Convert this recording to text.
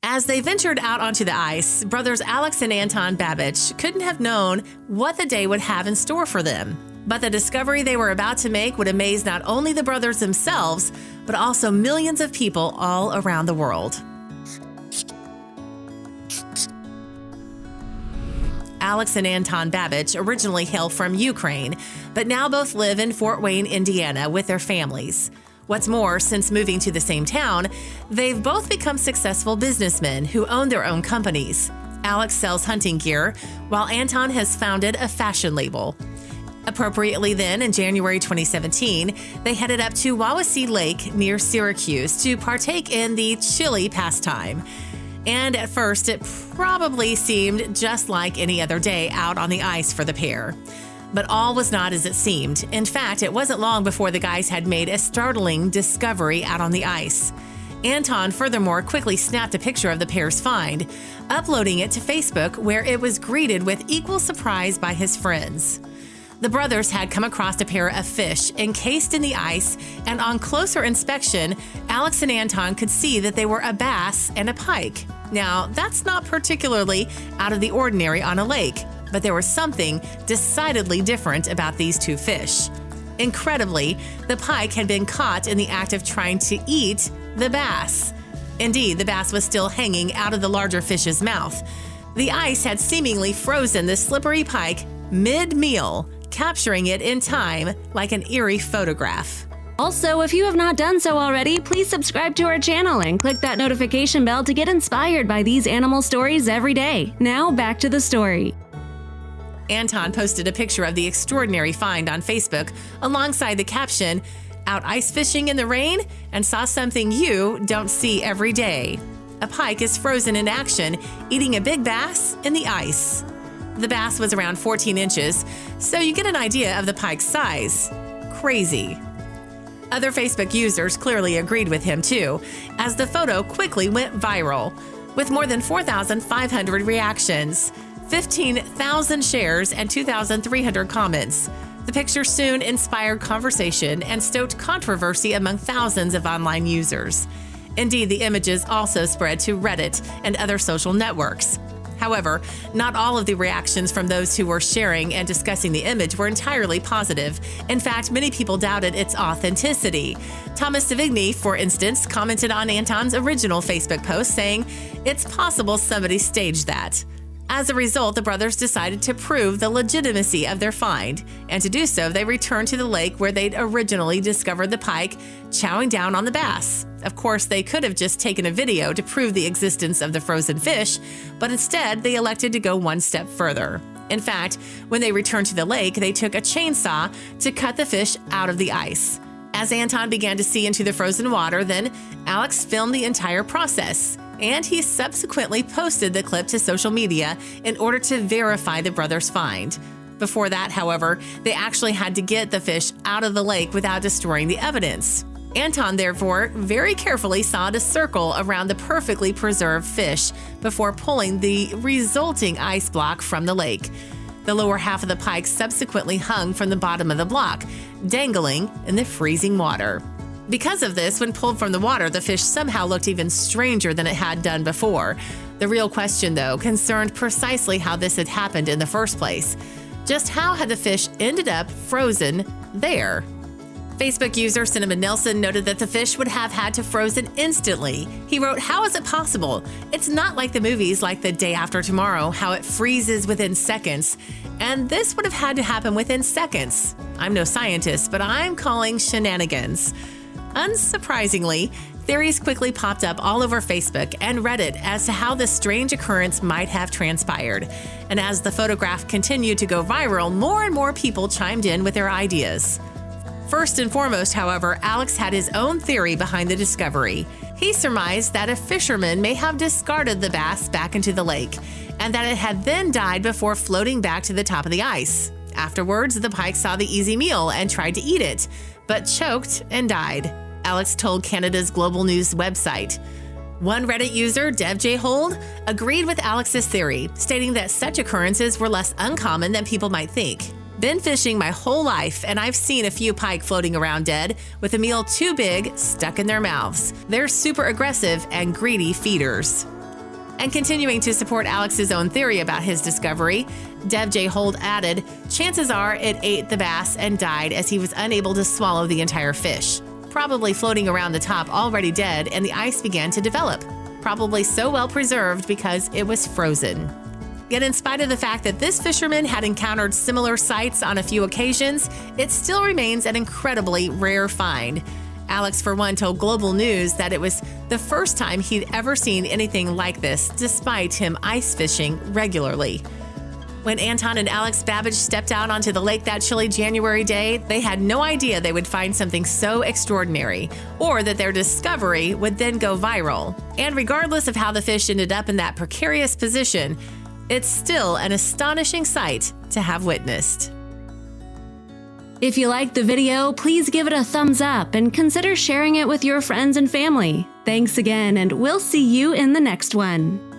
As they ventured out onto the ice, brothers Alex and Anton Babbage couldn't have known what the day would have in store for them. But the discovery they were about to make would amaze not only the brothers themselves, but also millions of people all around the world. Alex and Anton Babbage originally hail from Ukraine, but now both live in Fort Wayne, Indiana with their families. What's more, since moving to the same town, they've both become successful businessmen who own their own companies. Alex sells hunting gear, while Anton has founded a fashion label. Appropriately then, in January 2017, they headed up to Wawasee Lake near Syracuse to partake in the chili pastime. And at first, it probably seemed just like any other day out on the ice for the pair. But all was not as it seemed. In fact, it wasn't long before the guys had made a startling discovery out on the ice. Anton, furthermore, quickly snapped a picture of the pair's find, uploading it to Facebook, where it was greeted with equal surprise by his friends. The brothers had come across a pair of fish encased in the ice, and on closer inspection, Alex and Anton could see that they were a bass and a pike. Now, that's not particularly out of the ordinary on a lake, but there was something decidedly different about these two fish. Incredibly, the pike had been caught in the act of trying to eat the bass. Indeed, the bass was still hanging out of the larger fish's mouth. The ice had seemingly frozen the slippery pike mid-meal, capturing it in time like an eerie photograph. Also, if you have not done so already, please subscribe to our channel and click that notification bell to get inspired by these animal stories every day. Now, back to the story. Anton posted a picture of the extraordinary find on Facebook alongside the caption, "Out ice fishing in the rain and saw something you don't see every day. A pike is frozen in action, eating a big bass in the ice." The bass was around 14 inches, so you get an idea of the pike's size. Crazy. Other Facebook users clearly agreed with him too, as the photo quickly went viral, with more than 4,500 reactions, 15,000 shares, and 2,300 comments. The picture soon inspired conversation and stoked controversy among thousands of online users. Indeed, the images also spread to Reddit and other social networks. However, not all of the reactions from those who were sharing and discussing the image were entirely positive. In fact, many people doubted its authenticity. Thomas Savigny, for instance, commented on Anton's original Facebook post saying, "It's possible somebody staged that." As a result, the brothers decided to prove the legitimacy of their find, and to do so, they returned to the lake where they'd originally discovered the pike chowing down on the bass. Of course, they could have just taken a video to prove the existence of the frozen fish, but instead, they elected to go one step further. In fact, when they returned to the lake, they took a chainsaw to cut the fish out of the ice. As Anton began to see into the frozen water, then Alex filmed the entire process, and he subsequently posted the clip to social media in order to verify the brothers' find. Before that, however, they actually had to get the fish out of the lake without destroying the evidence. Anton, therefore, very carefully sawed a circle around the perfectly preserved fish before pulling the resulting ice block from the lake. The lower half of the pike subsequently hung from the bottom of the block, dangling in the freezing water. Because of this, when pulled from the water, the fish somehow looked even stranger than it had done before. The real question, though, concerned precisely how this had happened in the first place. Just how had the fish ended up frozen there? Facebook user Cinnamon Nelson noted that the fish would have had to frozen instantly. He wrote, "How is it possible? It's not like the movies like The Day After Tomorrow, how it freezes within seconds. And this would have had to happen within seconds. I'm no scientist, but I'm calling shenanigans." Unsurprisingly, theories quickly popped up all over Facebook and Reddit as to how this strange occurrence might have transpired. And as the photograph continued to go viral, more and more people chimed in with their ideas. First and foremost, however, Alex had his own theory behind the discovery. He surmised that a fisherman may have discarded the bass back into the lake, and that it had then died before floating back to the top of the ice. Afterwards, the pike saw the easy meal and tried to eat it, but choked and died. Alex told Canada's Global News website. One Reddit user, Dev J. Hold, agreed with Alex's theory, stating that such occurrences were less uncommon than people might think. "Been fishing my whole life, and I've seen a few pike floating around dead with a meal too big stuck in their mouths. They're super aggressive and greedy feeders." And continuing to support Alex's own theory about his discovery, Dev J. Holt added, chances are it ate the bass and died as he was unable to swallow the entire fish, probably floating around the top already dead, and the ice began to develop, probably so well preserved because it was frozen. Yet in spite of the fact that this fisherman had encountered similar sights on a few occasions, it still remains an incredibly rare find. Alex, for one, told Global News that it was the first time he'd ever seen anything like this, despite him ice fishing regularly. When Anton and Alex Babbage stepped out onto the lake that chilly January day, they had no idea they would find something so extraordinary, or that their discovery would then go viral. And regardless of how the fish ended up in that precarious position, it's still an astonishing sight to have witnessed. If you liked the video, please give it a thumbs up and consider sharing it with your friends and family. Thanks again, and we'll see you in the next one.